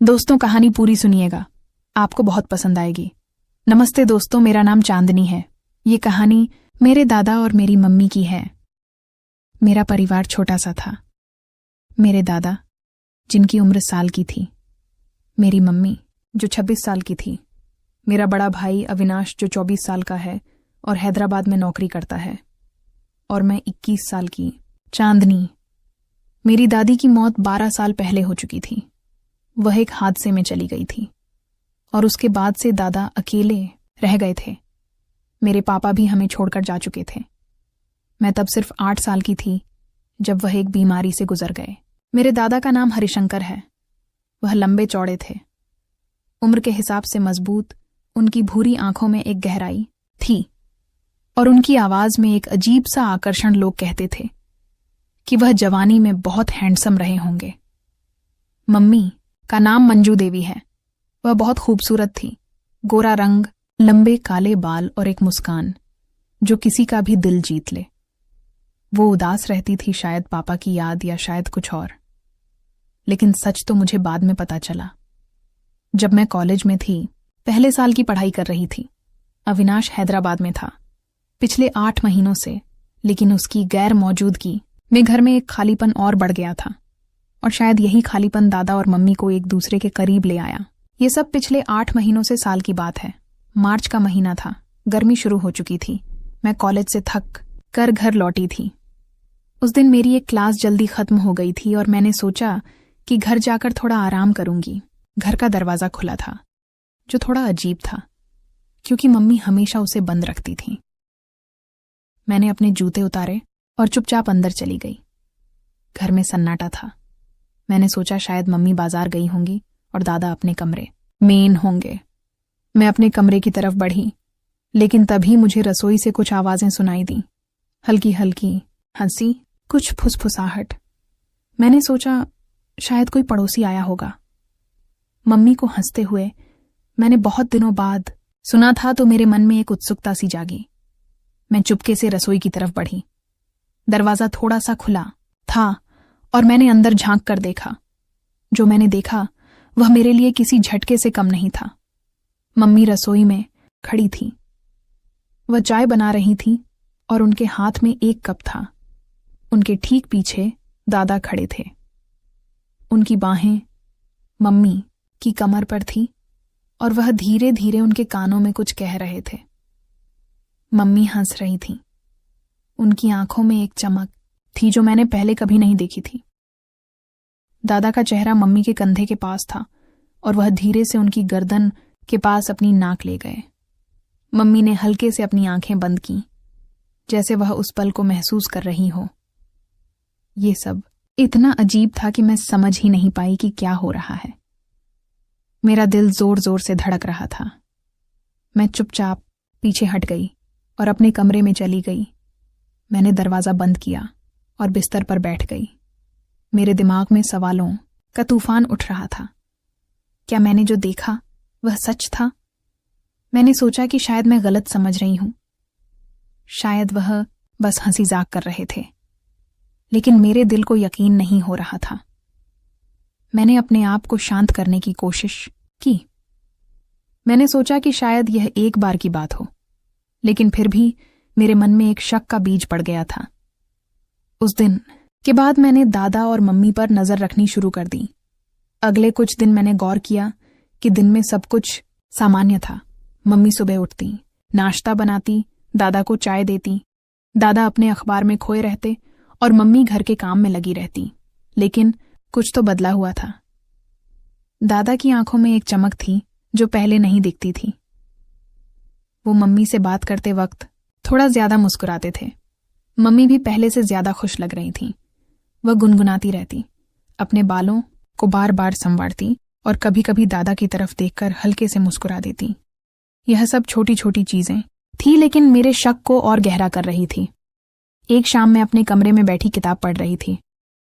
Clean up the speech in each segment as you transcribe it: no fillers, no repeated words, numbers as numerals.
दोस्तों, कहानी पूरी सुनिएगा, आपको बहुत पसंद आएगी। नमस्ते दोस्तों, मेरा नाम चांदनी है। ये कहानी मेरे दादा और मेरी मम्मी की है। मेरा परिवार छोटा सा था। मेरे दादा, जिनकी उम्र साल की थी, मेरी मम्मी जो 26 साल की थी, मेरा बड़ा भाई अविनाश जो 24 साल का है और हैदराबाद में नौकरी करता है, और मैं 21 साल की चांदनी। मेरी दादी की मौत 12 साल पहले हो चुकी थी। वह एक हादसे में चली गई थी और उसके बाद से दादा अकेले रह गए थे। मेरे पापा भी हमें छोड़कर जा चुके थे। मैं तब सिर्फ 8 साल की थी जब वह एक बीमारी से गुजर गए। मेरे दादा का नाम हरिशंकर है। वह लंबे चौड़े थे, उम्र के हिसाब से मजबूत। उनकी भूरी आंखों में एक गहराई थी और उनकी आवाज में एक अजीब सा आकर्षण। लोग कहते थे कि वह जवानी में बहुत हैंडसम रहे होंगे। मम्मी का नाम मंजू देवी है। वह बहुत खूबसूरत थी। गोरा रंग, लंबे काले बाल और एक मुस्कान जो किसी का भी दिल जीत ले। वो उदास रहती थी, शायद पापा की याद या शायद कुछ और। लेकिन सच तो मुझे बाद में पता चला। जब मैं कॉलेज में थी, पहले साल की पढ़ाई कर रही थी। अविनाश हैदराबाद में था पिछले 8 महीनों से, लेकिन उसकी गैर मौजूदगी में घर में एक खालीपन और बढ़ गया था, और शायद यही खालीपन दादा और मम्मी को एक दूसरे के करीब ले आया। ये सब पिछले 8 महीनों से साल की बात है। मार्च का महीना था, गर्मी शुरू हो चुकी थी। मैं कॉलेज से थक कर घर लौटी थी। उस दिन मेरी एक क्लास जल्दी खत्म हो गई थी और मैंने सोचा कि घर जाकर थोड़ा आराम करूंगी। घर का दरवाजा खुला था, जो थोड़ा अजीब था क्योंकि मम्मी हमेशा उसे बंद रखती थी। मैंने अपने जूते उतारे और चुपचाप अंदर चली गई। घर में सन्नाटा था। मैंने सोचा शायद मम्मी बाजार गई होंगी और दादा अपने कमरे में होंगे। मैं अपने कमरे की तरफ बढ़ी, लेकिन तभी मुझे रसोई से कुछ आवाजें सुनाई दी। हल्की हल्की हंसी, कुछ फुसफुसाहट। मैंने सोचा शायद कोई पड़ोसी आया होगा। मम्मी को हंसते हुए मैंने बहुत दिनों बाद सुना था, तो मेरे मन में एक उत्सुकता सी जागी। मैं चुपके से रसोई की तरफ बढ़ी। दरवाजा थोड़ा सा खुला था और मैंने अंदर झांक कर देखा। जो मैंने देखा वह मेरे लिए किसी झटके से कम नहीं था। मम्मी रसोई में खड़ी थी। वह चाय बना रही थी और उनके हाथ में एक कप था। उनके ठीक पीछे दादा खड़े थे। उनकी बाहें मम्मी की कमर पर थी और वह धीरे धीरे उनके कानों में कुछ कह रहे थे। मम्मी हंस रही थी। उनकी आंखों में एक चमक थी जो मैंने पहले कभी नहीं देखी थी। दादा का चेहरा मम्मी के कंधे के पास था और वह धीरे से उनकी गर्दन के पास अपनी नाक ले गए। मम्मी ने हल्के से अपनी आंखें बंद की, जैसे वह उस पल को महसूस कर रही हो। ये सब इतना अजीब था कि मैं समझ ही नहीं पाई कि क्या हो रहा है। मेरा दिल जोर जोर से धड़क रहा था। मैं चुपचाप पीछे हट गई और अपने कमरे में चली गई। मैंने दरवाजा बंद किया और बिस्तर पर बैठ गई। मेरे दिमाग में सवालों का तूफान उठ रहा था। क्या मैंने जो देखा वह सच था? मैंने सोचा कि शायद मैं गलत समझ रही हूं। शायद वह बस हंसी मजाक कर रहे थे, लेकिन मेरे दिल को यकीन नहीं हो रहा था। मैंने अपने आप को शांत करने की कोशिश की। मैंने सोचा कि शायद यह एक बार की बात हो, लेकिन फिर भी मेरे मन में एक शक का बीज पड़ गया था। उस दिन के बाद मैंने दादा और मम्मी पर नजर रखनी शुरू कर दी। अगले कुछ दिन मैंने गौर किया कि दिन में सब कुछ सामान्य था। मम्मी सुबह उठती, नाश्ता बनाती, दादा को चाय देती। दादा अपने अखबार में खोए रहते और मम्मी घर के काम में लगी रहती। लेकिन कुछ तो बदला हुआ था। दादा की आंखों में एक चमक थी जो पहले नहीं दिखती थी। वो मम्मी से बात करते वक्त थोड़ा ज्यादा मुस्कुराते थे। मम्मी भी पहले से ज्यादा खुश लग रही थी। वह गुनगुनाती रहती, अपने बालों को बार बार संवारती और कभी कभी दादा की तरफ देखकर हल्के से मुस्कुरा देती। यह सब छोटी छोटी चीजें थी, लेकिन मेरे शक को और गहरा कर रही थी। एक शाम मैं अपने कमरे में बैठी किताब पढ़ रही थी।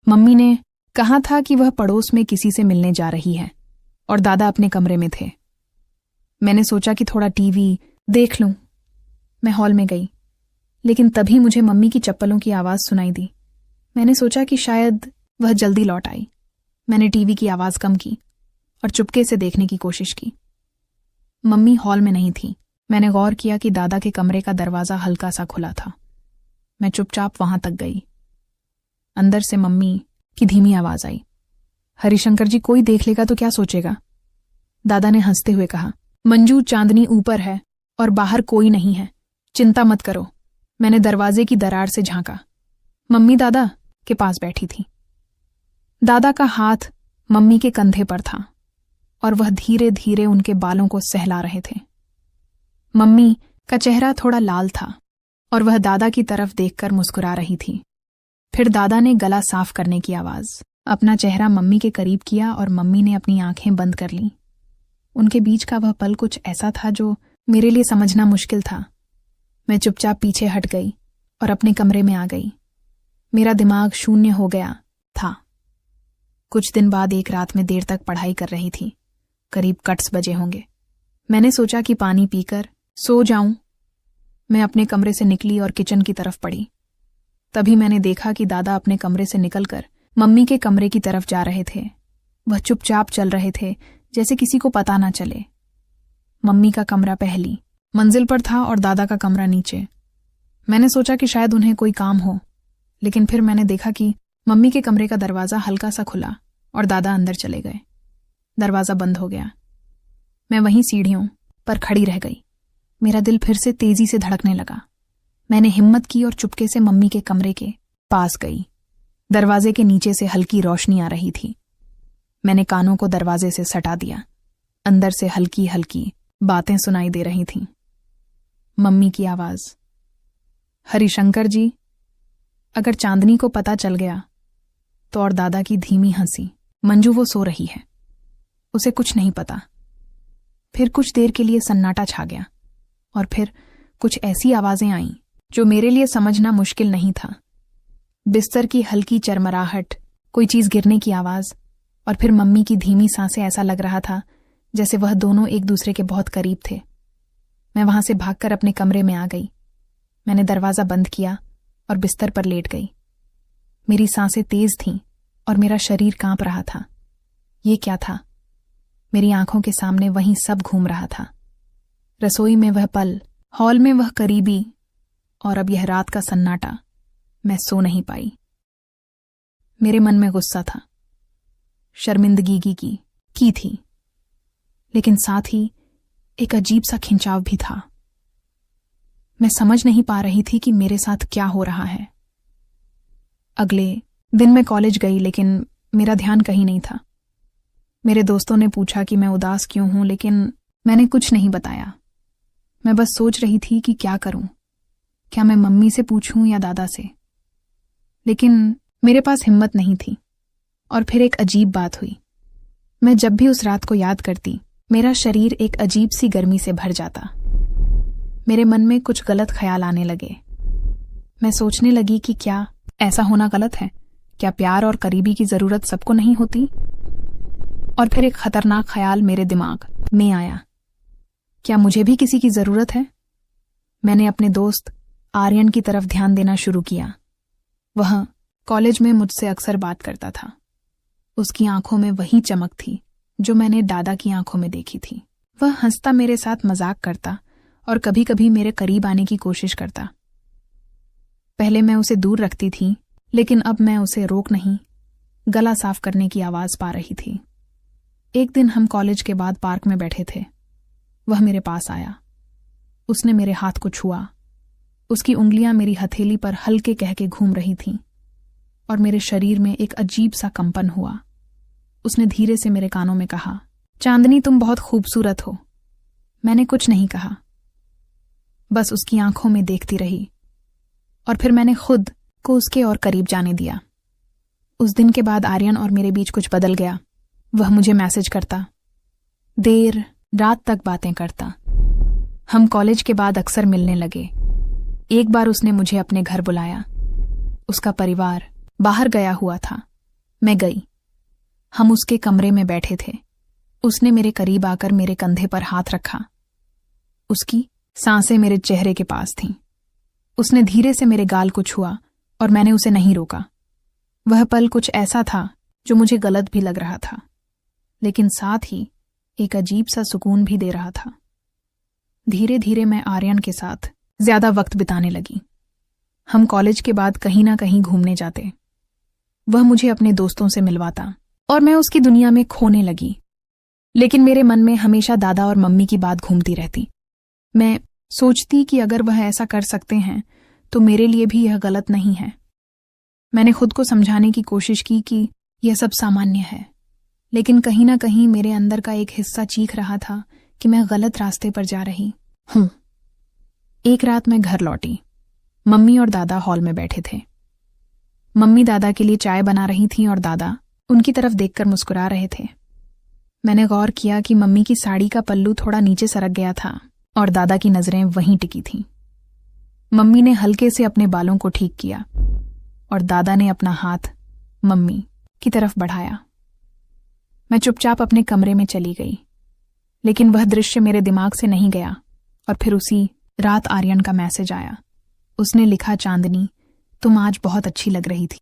मम्मी ने कहा था कि वह पड़ोस में किसी से मिलने जा रही है और दादा अपने कमरे में थे। मैंने सोचा कि थोड़ा टीवी देख लूं। मैं हॉल में गई, लेकिन तभी मुझे मम्मी की चप्पलों की आवाज सुनाई दी। मैंने सोचा कि शायद वह जल्दी लौट आई। मैंने टीवी की आवाज कम की और चुपके से देखने की कोशिश की। मम्मी हॉल में नहीं थी। मैंने गौर किया कि दादा के कमरे का दरवाजा हल्का सा खुला था। मैं चुपचाप वहां तक गई। अंदर से मम्मी की धीमी आवाज आई, हरिशंकर जी, कोई देख लेगा तो क्या सोचेगा? दादा ने हंसते हुए कहा, मंजू, चांदनी ऊपर है और बाहर कोई नहीं है, चिंता मत करो। मैंने दरवाजे की दरार से झांका। मम्मी दादा के पास बैठी थी। दादा का हाथ मम्मी के कंधे पर था और वह धीरे धीरे उनके बालों को सहला रहे थे। मम्मी का चेहरा थोड़ा लाल था और वह दादा की तरफ देखकर मुस्कुरा रही थी। फिर दादा ने गला साफ करने की आवाज अपना चेहरा मम्मी के करीब किया और मम्मी ने अपनी आंखें बंद कर लीं। उनके बीच का वह पल कुछ ऐसा था जो मेरे लिए समझना मुश्किल था। मैं चुपचाप पीछे हट गई और अपने कमरे में आ गई। मेरा दिमाग शून्य हो गया था। कुछ दिन बाद एक रात में देर तक पढ़ाई कर रही थी। करीब 10 बजे होंगे। मैंने सोचा कि पानी पीकर सो जाऊं। मैं अपने कमरे से निकली और किचन की तरफ पड़ी। तभी मैंने देखा कि दादा अपने कमरे से निकलकर मम्मी के कमरे की तरफ जा रहे थे। वह चुपचाप चल रहे थे, जैसे किसी को पता ना चले। मम्मी का कमरा पहली मंजिल पर था और दादा का कमरा नीचे। मैंने सोचा कि शायद उन्हें कोई काम हो, लेकिन फिर मैंने देखा कि मम्मी के कमरे का दरवाजा हल्का सा खुला और दादा अंदर चले गए। दरवाजा बंद हो गया। मैं वहीं सीढ़ियों पर खड़ी रह गई। मेरा दिल फिर से तेजी से धड़कने लगा। मैंने हिम्मत की और चुपके से मम्मी के कमरे के पास गई। दरवाजे के नीचे से हल्की रोशनी आ रही थी। मैंने कानों को दरवाजे से सटा दिया। अंदर से हल्की हल्की बातें सुनाई दे रही थीं। मम्मी की आवाज, हरिशंकर जी, अगर चांदनी को पता चल गया तो। और दादा की धीमी हंसी, मंजू वो सो रही है, उसे कुछ नहीं पता। फिर कुछ देर के लिए सन्नाटा छा गया और फिर कुछ ऐसी आवाजें आईं जो मेरे लिए समझना मुश्किल नहीं था। बिस्तर की हल्की चरमराहट, कोई चीज गिरने की आवाज और फिर मम्मी की धीमी सांसें। ऐसा लग रहा था जैसे वह दोनों एक दूसरे के बहुत करीब थे। मैं वहां से भागकर अपने कमरे में आ गई। मैंने दरवाजा बंद किया और बिस्तर पर लेट गई। मेरी सांसें तेज थीं और मेरा शरीर कांप रहा था। ये क्या था? मेरी आंखों के सामने वहीं सब घूम रहा था। रसोई में वह पल, हॉल में वह करीबी, और अब यह रात का सन्नाटा। मैं सो नहीं पाई। मेरे मन में गुस्सा था, शर्मिंदगी की थी, लेकिन साथ ही एक अजीब सा खिंचाव भी था। मैं समझ नहीं पा रही थी कि मेरे साथ क्या हो रहा है। अगले दिन मैं कॉलेज गई, लेकिन मेरा ध्यान कहीं नहीं था। मेरे दोस्तों ने पूछा कि मैं उदास क्यों हूं, लेकिन मैंने कुछ नहीं बताया। मैं बस सोच रही थी कि क्या करूं। क्या मैं मम्मी से पूछूं या दादा से? लेकिन मेरे पास हिम्मत नहीं थी। और फिर एक अजीब बात हुई। मैं जब भी उस रात को याद करती, मेरा शरीर एक अजीब सी गर्मी से भर जाता। मेरे मन में कुछ गलत ख्याल आने लगे। मैं सोचने लगी कि क्या ऐसा होना गलत है? क्या प्यार और करीबी की जरूरत सबको नहीं होती? और फिर एक खतरनाक ख्याल मेरे दिमाग में आया, क्या मुझे भी किसी की जरूरत है? मैंने अपने दोस्त आर्यन की तरफ ध्यान देना शुरू किया। वह कॉलेज में मुझसे अक्सर बात करता था। उसकी आंखों में वही चमक थी जो मैंने दादा की आंखों में देखी थी। वह हंसता, मेरे साथ मजाक करता और कभी कभी मेरे करीब आने की कोशिश करता। पहले मैं उसे दूर रखती थी, लेकिन अब मैं उसे रोक नहीं, गला साफ करने की आवाज पा रही थी। एक दिन हम कॉलेज के बाद पार्क में बैठे थे। वह मेरे पास आया। उसने मेरे हाथ को छुआ। उसकी उंगलियां मेरी हथेली पर हल्के कह के घूम रही थीं और मेरे शरीर में एक अजीब सा कंपन हुआ। उसने धीरे से मेरे कानों में कहा, चांदनी, तुम बहुत खूबसूरत हो। मैंने कुछ नहीं कहा, बस उसकी आंखों में देखती रही और फिर मैंने खुद को उसके और करीब जाने दिया। उस दिन के बाद आर्यन और मेरे बीच कुछ बदल गया। वह मुझे मैसेज करता, देर रात तक बातें करता। हम कॉलेज के बाद अक्सर मिलने लगे। एक बार उसने मुझे अपने घर बुलाया। उसका परिवार बाहर गया हुआ था। मैं गई। हम उसके कमरे में बैठे थे। उसने मेरे करीब आकर मेरे कंधे पर हाथ रखा। उसकी सांसें मेरे चेहरे के पास थीं। उसने धीरे से मेरे गाल को छुआ और मैंने उसे नहीं रोका। वह पल कुछ ऐसा था जो मुझे गलत भी लग रहा था, लेकिन साथ ही एक अजीब सा सुकून भी दे रहा था। धीरे धीरे मैं आर्यन के साथ ज्यादा वक्त बिताने लगी। हम कॉलेज के बाद कहीं ना कहीं घूमने जाते। वह मुझे अपने दोस्तों से मिलवाता और मैं उसकी दुनिया में खोने लगी। लेकिन मेरे मन में हमेशा दादा और मम्मी की बात घूमती रहती। मैं सोचती कि अगर वह ऐसा कर सकते हैं तो मेरे लिए भी यह गलत नहीं है। मैंने खुद को समझाने की कोशिश की कि यह सब सामान्य है, लेकिन कहीं ना कहीं मेरे अंदर का एक हिस्सा चीख रहा था कि मैं गलत रास्ते पर जा रही हूं। एक रात मैं घर लौटी। मम्मी और दादा हॉल में बैठे थे। मम्मी दादा के लिए चाय बना रही थीं और दादा उनकी तरफ देखकर मुस्कुरा रहे थे। मैंने गौर किया कि मम्मी की साड़ी का पल्लू थोड़ा नीचे सरक गया था और दादा की नजरें वहीं टिकी थीं। मम्मी ने हल्के से अपने बालों को ठीक किया और दादा ने अपना हाथ मम्मी की तरफ बढ़ाया। मैं चुपचाप अपने कमरे में चली गई, लेकिन वह दृश्य मेरे दिमाग से नहीं गया। और फिर उसी रात आर्यन का मैसेज आया। उसने लिखा, चांदनी, तुम आज बहुत अच्छी लग रही थी।